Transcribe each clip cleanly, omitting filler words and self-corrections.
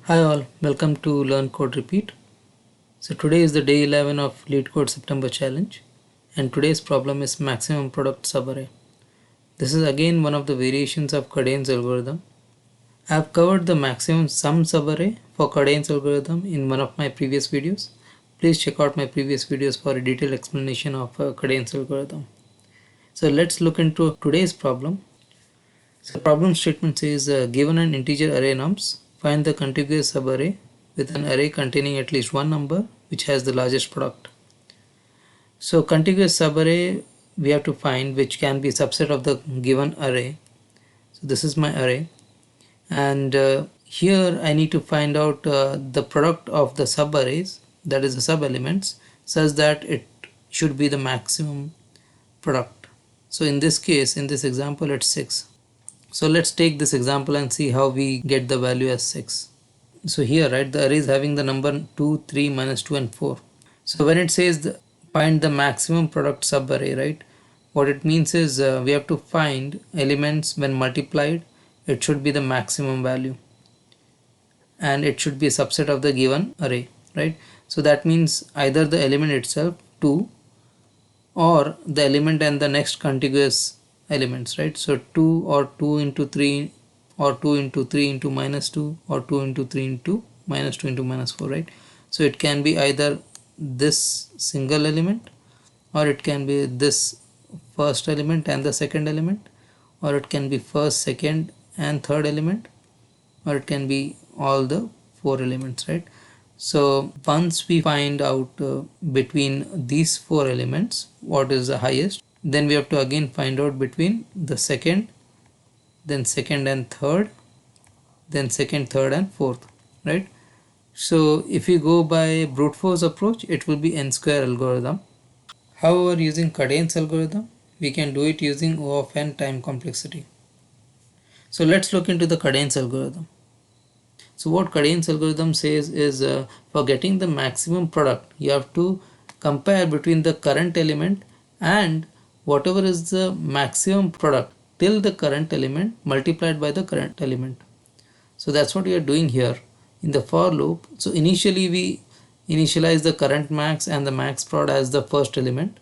Hi all, welcome to Learn Code Repeat. So today is the day 11 of LeetCode September challenge and today's problem is maximum product subarray. This is again one of the variations of Cadane's algorithm. I have covered the maximum sum subarray for Cadane's algorithm in one of my previous videos. Please check out my previous videos for a detailed explanation of Cadane's algorithm. So let's look into today's problem. So the problem statement says given an integer array nums, find the contiguous subarray with an array containing at least one number which has the largest product. So contiguous subarray we have to find which can be a subset of the given array. So this is my array and here I need to find out the product of the subarrays, that is the sub elements, such that it should be the maximum product. So in this case, in this example, it's 6. So let's take this example and see how we get the value as 6. So here, right, the array is having the number 2, 3, minus 2 and 4. So when it says find the maximum product subarray, right, what it means is we have to find elements when multiplied, it should be the maximum value. And it should be a subset of the given array, right? So that means either the element itself, 2, or the element and the next contiguous elements, right? So 2 or 2 into 3 or 2 into 3 into minus 2 or 2 into 3 into minus 2 into minus 4, right? So it can be either this single element or it can be this first element and the second element, or it can be first, second and third element, or it can be all the 4 elements, right? So once we find out between these 4 elements what is the highest, then we have to again find out between the second, then second and third, then second, third and fourth, right? So if we go by brute force approach, it will be n square algorithm. However, using Cadane's algorithm, we can do it using O of n time complexity. So let's look into the Cadane's algorithm. So what Cadane's algorithm says is for getting the maximum product, you have to compare between the current element and whatever is the maximum product till the current element multiplied by the current element. So that's what we are doing here in the for loop. So initially we initialize the current max and the max prod as the first element,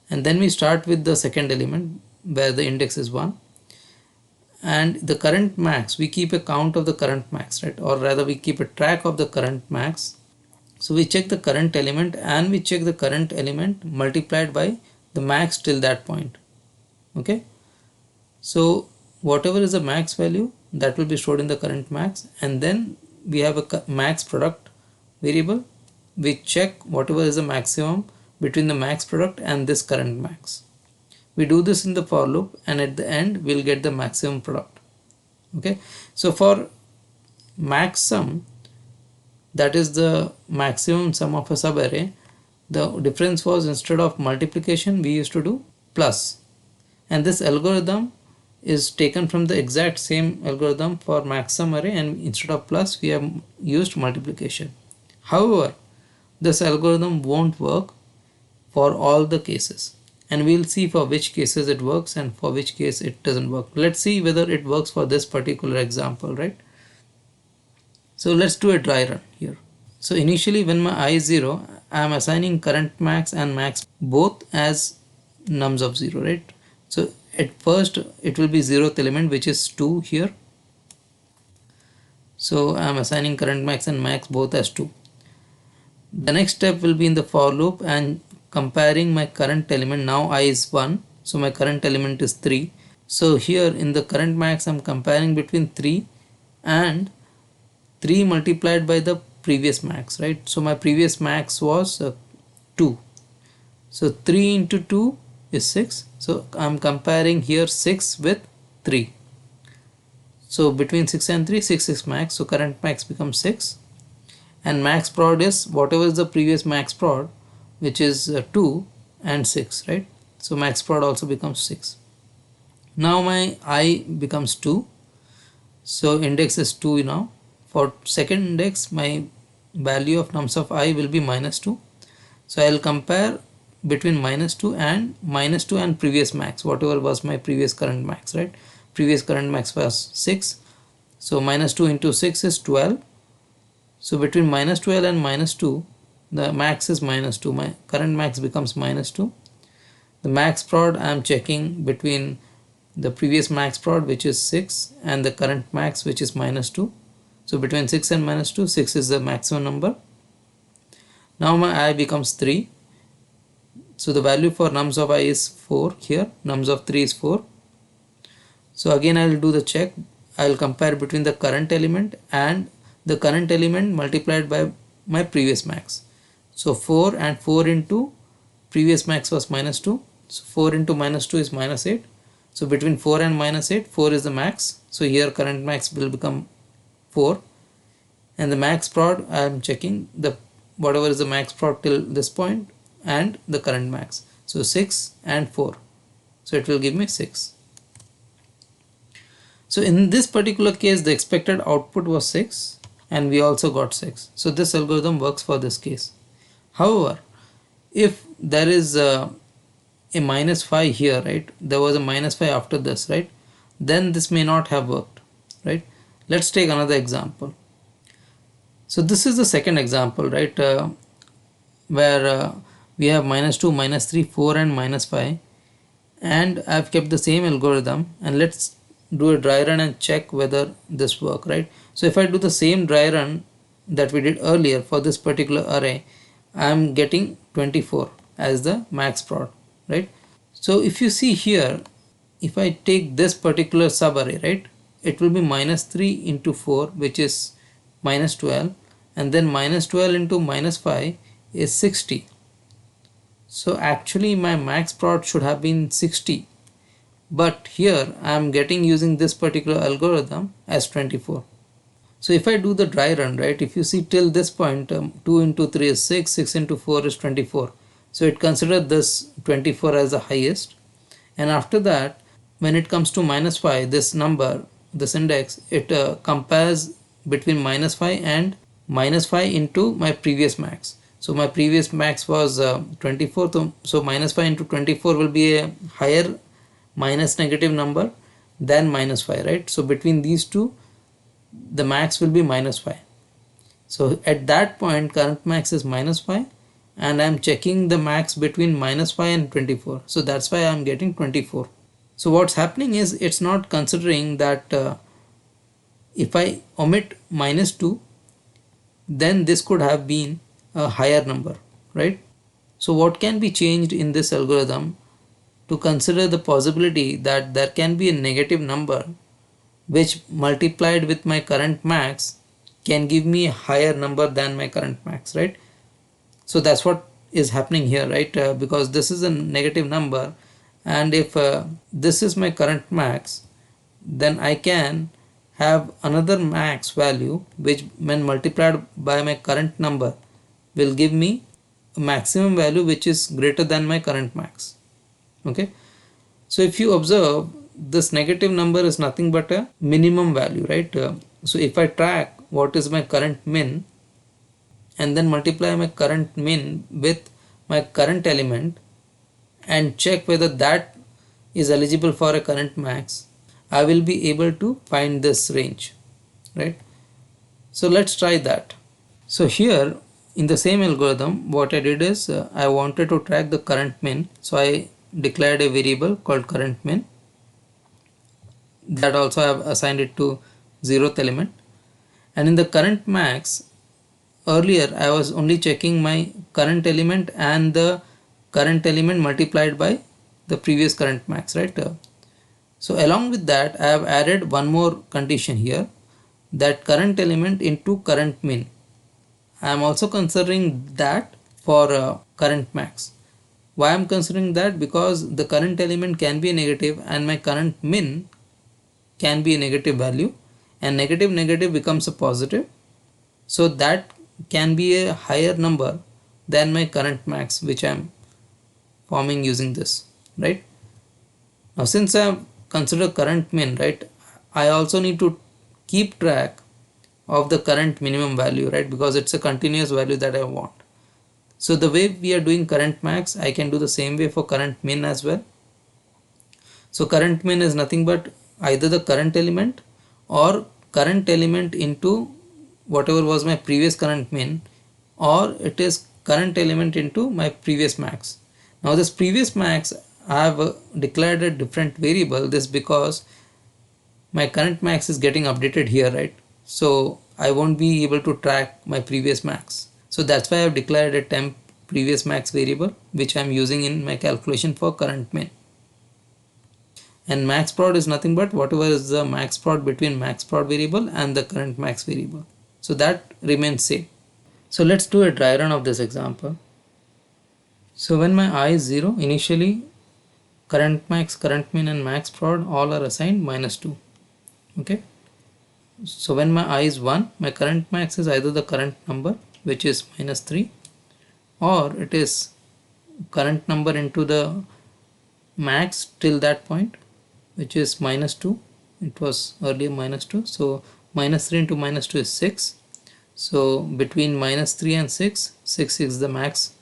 and then we start with the second element where the index is 1. And the current max, we keep a count of the current max, right? Or rather we keep a track of the current max. So we check the current element and we check the current element multiplied by the max till that point. Okay, so whatever is the max value, that will be stored in the current max, and then we have a max product variable. We check whatever is the maximum between the max product and this current max. We do this in the for loop and at the end we'll get the maximum product. Okay, so for max sum, that is the maximum sum of a subarray, the difference was instead of multiplication we used to do plus, and this algorithm is taken from the exact same algorithm for max sum array, and instead of plus we have used multiplication. However, this algorithm won't work for all the cases, and we'll see for which cases it works and for which case it doesn't work. Let's see whether it works for this particular example, right? So let's do a dry run here. So initially when my I is 0, I am assigning current max and max both as nums of 0, right? So at first it will be 0th element, which is 2 here. So I am assigning current max and max both as 2. The next step will be in the for loop and comparing my current element. Now I is 1, so my current element is 3. So here in the current max I'm comparing between 3 and 3 multiplied by the previous max, right? So my previous max was 2. So 3 into 2 is 6. So I'm comparing here 6 with 3. So between 6 and 3, 6 is max. So current max becomes 6. And max prod is whatever is the previous max prod, which is 2 and 6, right? So max prod also becomes 6. Now my I becomes 2. So index is 2 now. For second index, my value of nums of I will be minus 2. So I will compare between minus 2 and previous max, whatever was my previous current max, right? Previous current max was 6. So minus 2 into 6 is 12. So between minus 12 and minus 2, the max is minus 2. My current max becomes minus 2. The max prod I am checking between the previous max prod, which is 6, and the current max, which is minus 2. So between 6 and minus 2, 6 is the maximum number. Now my I becomes 3. So the value for nums of I is 4 here, nums of 3 is 4. So again I will do the check. I will compare between the current element and the current element multiplied by my previous max. So 4 and 4 into previous max was minus 2. So 4 into minus 2 is minus 8. So between 4 and minus 8, 4 is the max. So here current max will become 4. And the max prod, I am checking the whatever is the max prod till this point and the current max. So 6 and 4. So it will give me 6. So in this particular case, the expected output was 6 and we also got 6. So this algorithm works for this case. However, if there is a minus 5 here, right, there was a minus 5 after this, right, then this may not have worked, right. Let's take another example. So this is the second example, right, where we have minus 2, minus 3, 4 and minus 5, and I've kept the same algorithm, and let's do a dry run and check whether this work, right. So if I do the same dry run that we did earlier for this particular array, I'm getting 24 as the max prod, right. So if you see here, if I take this particular subarray, right, it will be minus 3 into 4, which is minus 12, and then minus 12 into minus 5 is 60. So actually my max prod should have been 60, but here I am getting using this particular algorithm as 24. So if I do the dry run, right, if you see till this point, 2 into 3 is 6, 6 into 4 is 24. So it considered this 24 as the highest, and after that when it comes to minus 5, this number, this index, it compares between minus 5 and minus 5 into my previous max. So my previous max was 24, so minus 5 into 24 will be a higher minus negative number than minus 5, right. So between these two, the max will be minus 5. So at that point current max is minus 5, and I am checking the max between minus 5 and 24. So that's why I am getting 24. So what's happening is it's not considering that if I omit minus 2, then this could have been a higher number, right. So what can be changed in this algorithm to consider the possibility that there can be a negative number which multiplied with my current max can give me a higher number than my current max, right. So that's what is happening here, right, because this is a negative number, and if this is my current max, then I can have another max value which when multiplied by my current number will give me a maximum value which is greater than my current max. Okay, so if you observe, this negative number is nothing but a minimum value, right. So if I track what is my current min and then multiply my current min with my current element and check whether that is eligible for a current max, I will be able to find this range, right. So let's try that. So here in the same algorithm, what I did is I wanted to track the current min, so I declared a variable called current min. That also I have assigned it to 0th element, and in the current max, earlier I was only checking my current element and the current element multiplied by the previous current max, right. So along with that I have added one more condition here, that current element into current min. I am also considering that for current max. Why I am considering that? Because the current element can be a negative and my current min can be a negative value, and negative negative becomes a positive, so that can be a higher number than my current max which I am forming using this, right. Now since I have considered current min, right, I also need to keep track of the current minimum value, right, because it's a continuous value that I want. So the way we are doing current max, I can do the same way for current min as well. So current min is nothing but either the current element or current element into whatever was my previous current min, or it is current element into my previous max. Now this previous max, I have declared a different variable. This because my current max is getting updated here, right? So I won't be able to track my previous max. So that's why I've declared a temp previous max variable, which I'm using in my calculation for current min. And max prod is nothing but whatever is the max prod between max prod variable and the current max variable. So that remains same. So let's do a dry run of this example. So when my I is 0, initially current max, current min and max prod all are assigned -2. Okay. So when my I is 1, my current max is either the current number, which is -3, or it is current number into the max till that point, which is -2. It was earlier -2. So -3 into -2 is 6. So between -3 and 6, 6 is the max.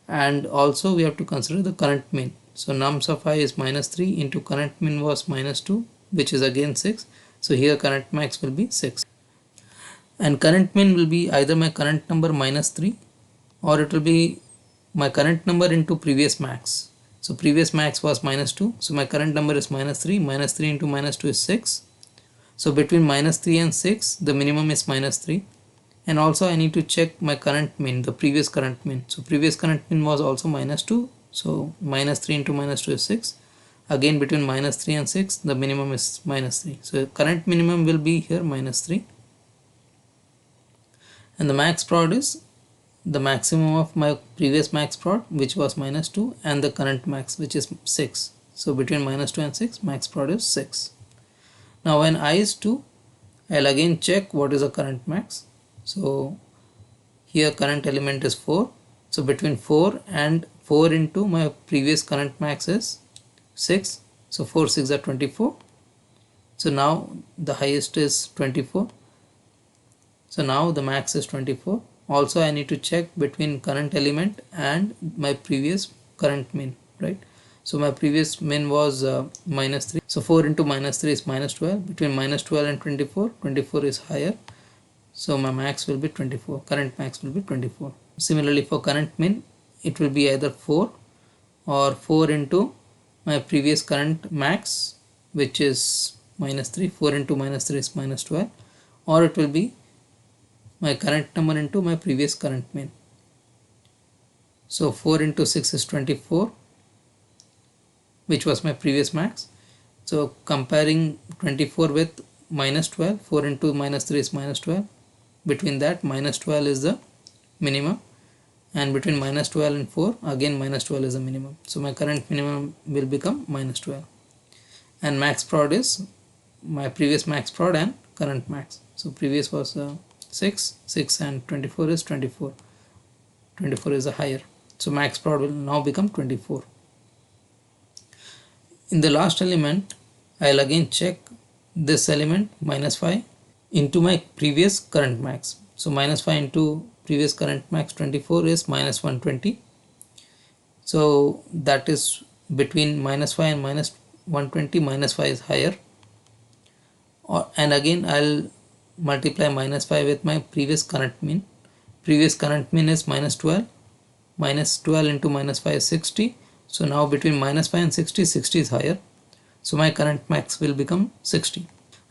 And also we have to consider the current min. So nums of I is -3 into current min was -2, which is again 6. So here current max will be 6. And current min will be either my current number -3, or it will be my current number into previous max. So previous max was -2. So my current number is -3. -3 into -2 is 6. So between -3 and 6, the minimum is -3. And also I need to check my current min, the previous current min. So previous current min was also -2. So -3 into -2 is 6. Again between -3 and 6, the minimum is -3. So current minimum will be here -3. And the max prod is the maximum of my previous max prod, which was -2, and the current max, which is 6. So between -2 and 6, max prod is 6. Now when I is 2, I'll again check what is the current max. So here current element is 4. So between 4 and 4 into my previous current max is 6. So 4 6 are 24. So now the highest is 24. So now the max is 24. Also I need to check between current element and my previous current min, right? So my previous min was -3. So 4 into -3 is -12. Between -12 and 24, 24 is higher. So my max will be 24. Current max will be 24. Similarly for current min, it will be either 4 or 4 into my previous current max, which is -3. 4 into -3 is -12. Or it will be my current number into my previous current min. So 4 into 6 is 24, which was my previous max. So comparing 24 with -12, 4 into -3 is -12. Between that, -12 is the minimum, and between -12 and 4, again -12 is the minimum. So my current minimum will become -12. And max prod is my previous max prod and current max. So previous was 6 and 24 is 24. 24 is a higher. So max prod will now become 24. In the last element, I'll again check this element -5 into my previous current max. So -5 into previous current max 24 is -120. So that is between -5 and -120, -5 is higher. And again I'll multiply -5 with my previous current min. Previous current min is -12. -12 into -5 is 60. So now between -5 and 60, 60 is higher. So my current max will become 60.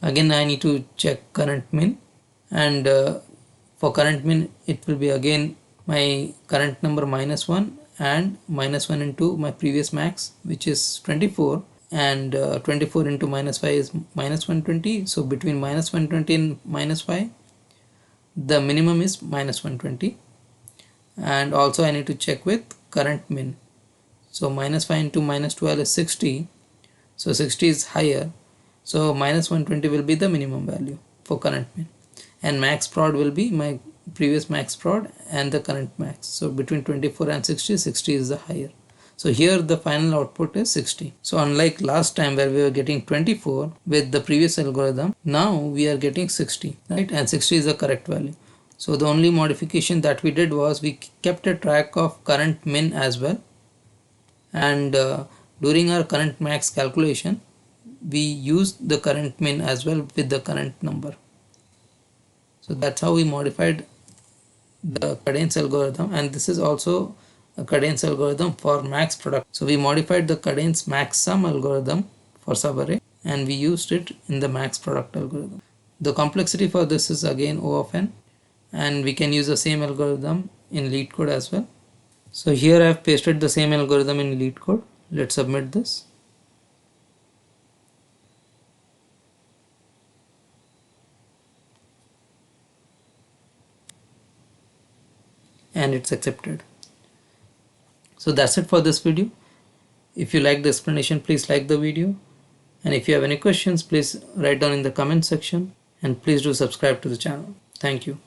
Again I need to check current min, and for current min it will be again my current number -1 and -1 into my previous max, which is 24, and 24 into -5 is -120. So between -120 and -5, the minimum is -120. And also I need to check with current min. So -5 into -12 is 60. So 60 is higher. So -120 will be the minimum value for current min. And max prod will be my previous max prod and the current max. So between 24 and 60, 60 is the higher. So here the final output is 60. So unlike last time where we were getting 24 with the previous algorithm, now we are getting 60, right? And 60 is the correct value. So the only modification that we did was we kept a track of current min as well. And during our current max calculation, we used the current min as well with the current number. So that's how we modified the cadence algorithm, and this is also a cadence algorithm for max product. So we modified the cadence max sum algorithm for subarray and we used it in the max product algorithm. The complexity for this is again O of n, and we can use the same algorithm in LeetCode as well. So here I have pasted the same algorithm in LeetCode. Let's submit this. And it's accepted. So that's it for this video. If you like the explanation, please like the video. And if you have any questions, please write down in the comment section. And please do subscribe to the channel. Thank you.